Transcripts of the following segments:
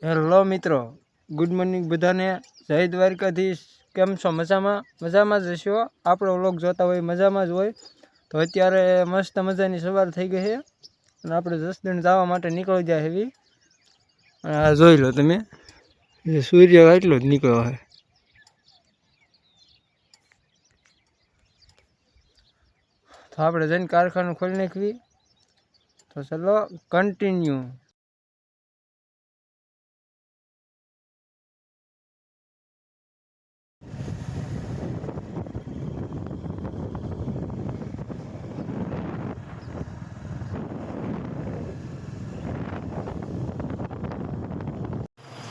Hello મિત્રો, good morning બધાને. જય દ્વારકાધીશ. કેમ છો? મજામાં જ હશો. આપણો વ્લોગ જોતા હોય મજામાં જ હોય. તો અત્યારે મસ્ત મજાની સવાર થઈ ગઈ છે અને આપણે જસદણ જવા માટે નીકળી જાય એવી. આ જોઈ લો તમે, સૂર્ય એટલો જ નીકળ્યો છે. તો આપણે જઈને કારખાનું ખોલી નાખવી. તો ચલો કન્ટિન્યુ.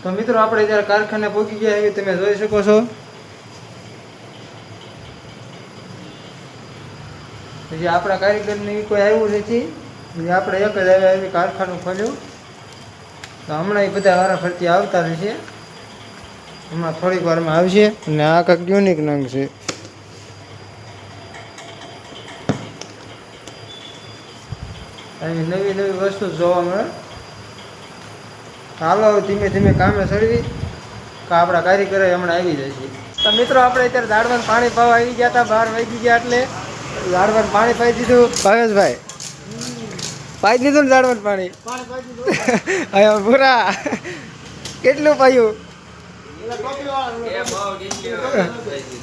તો મિત્રો આપણે જ્યારે કારખાને પહોંચી ગયા એવી તમે જોઈ શકો છો. પછી આપણા કારીગરને કોઈ આવ્યું નથી, આપણે એક જ આવ્યા એવી કારખાનું ખોલ્યું. તો હમણાં એ બધા વારા ફરતી આવતા રહેશે. હમણાં થોડીક વારમાં આવશે. અને આ કંઈક યુનિક નંગ છે. આવી નવી નવી વસ્તુ જોવા મળે. હાલો ધીમે ધીમે કામે ચડવી કે આપણા કારીગરો હમણાં આવી જાય છે. તો મિત્રો આપણે અત્યારે ઝાડવાનું પાણી પાવા આવી ગયા હતા. 12 વાગી ગયા એટલે ઝાડવાનું પાણી પાઈ દીધું. ભાવેશભાઈ પાઈ દીધું ને ઝાડવાનું પાણી? અહીંયા પૂરા કેટલું પાયું?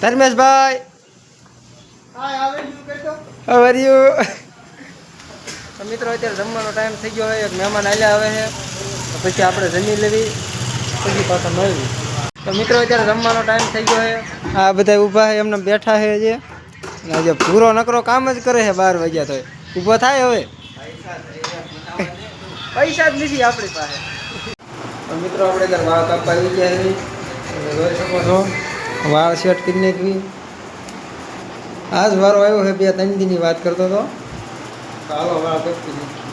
Dharmeshbhai how are you? તો મિત્રો અત્યારે જમવાનો ટાઈમ થઈ ગયો હોય. એક મહેમાન આલ્યા આવે છે, પછી આપણે જમી લેવી, પછી પાછા મળવી. તો મિત્રો અત્યારે જમવાનો ટાઈમ થઈ ગયો છે. આ બધા ઊભા છે, એમને બેઠા છે. જે આજે પૂરો નકરો કામ જ કરે છે. 12 વાગ્યા તો ઊભો થાય. હવે પૈસા જ નથી આપણી પાસે. તો મિત્રો આપણે ત્યારે વાળ કાપવા આવી ગયા છે. જોઈ શકો છો, વાળ સેટ કરી નાખવી. આ જ વારો આવ્યો છે. 2-3 દીની વાત કરતો હતો. હાલો વાળ કાપી દીધી.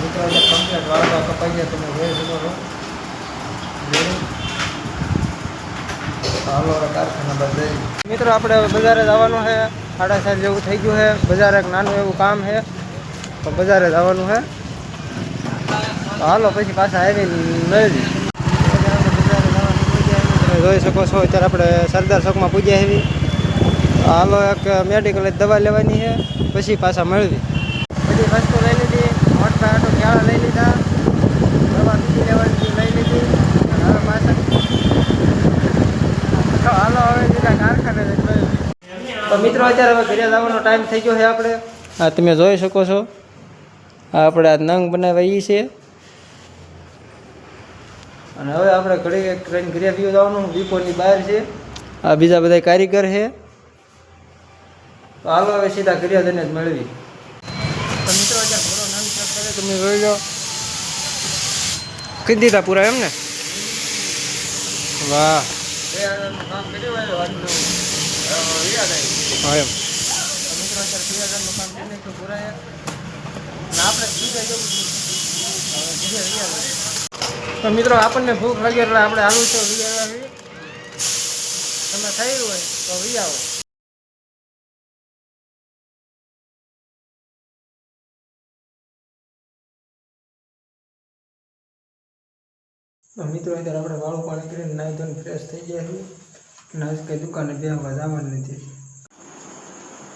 મિત્રો કમ્પ્લેટ વાળ કપાઈ ગયા તમે જોઈ શકો છો. હાલો કારખાના બાદ જઈ. મિત્રો આપણે હવે બજારે જવાનું છે. 7:30 જેવું થઈ ગયું છે. બજારે એક નાનું એવું કામ છે, તો બજારે જવાનું છે. તો હાલો પછી પાછા આવી મેળવી. તમે જોઈ શકો છો અત્યારે આપણે સરદાર ચોકમાં પૂજ્યા એવી. હાલો એક મેડિકલ દવા લેવાની છે, પછી પાછા મળવી. બધી વસ્તુ લઈ લીધી. મોટા આટો ક્યાળા લઈ લીધા. દવા બીજી લેવાની લઈ લીધી. હવે પાછા હાલો હવે સીધા કારખાને મળવી. તો મિત્રો અત્યારે હવે ઘરે જવાનો ટાઈમ થઈ ગયો છે. આપણે આ તમે જોઈ શકો છો, આ આપણે આ નંગ બનાવ્યા છે. અને હવે આપણે ઘડી ટ્રેન ઘરે પીવું જવાનું. ડીપોની બહાર છે. આ બીજા બધા કારીગર છે. તો હાલો હવે સીધા ઘરે જઈને જ મળવી. તો મિત્રો અત્યારે પૂરો નંગ ચેક કરે તમે જોઈ લો. કઈ દીધા પૂરા એમ ને? વાહ, કામ કર્યું હોય આજનું. હા એમ. મિત્રો અત્યારે 2000નું કામ કરી નાખ્યું પૂરા. અને આપણે બીજા જવું. તો મિત્રો આપણને ભૂખ લાગે એટલે આપણે આવું તો વિયાવી. તમે થયું હોય તો વિયાવો. તો મિત્રો અત્યારે આપણે વાળું પાણી કરીને નાહી ધોઈને ફ્રેશ થઈ ગયા છીએ. અને આજ કંઈ દુકાને બેસવા જવાનું નથી.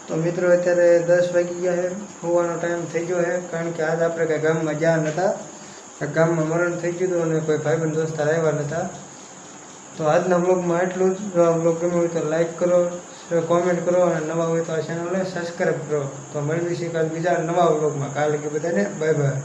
તો મિત્રો અત્યારે 10 વાગી ગયા છે. હોવાનો ટાઈમ થઈ ગયો છે. કારણ કે આજ આપણે કંઈ ગામમાં ગયા નહોતા. ગામમાં મરણ થઈ ગયું હતું અને કોઈ ભાઈબંધ દોસ્તાર આવ્યા નહોતા. તો આજના બ્લોગમાં એટલું જ. જો આ બ્લોગ ગમ્યો હોય તો લાઈક કરો, કોમેન્ટ કરો, અને નવા હોય તો આ ચેનલને સબસ્ક્રાઈબ કરો. તો મળીશું કાલે બીજા નવા બ્લોગમાં. કાલે કે બધાને બાય બાય.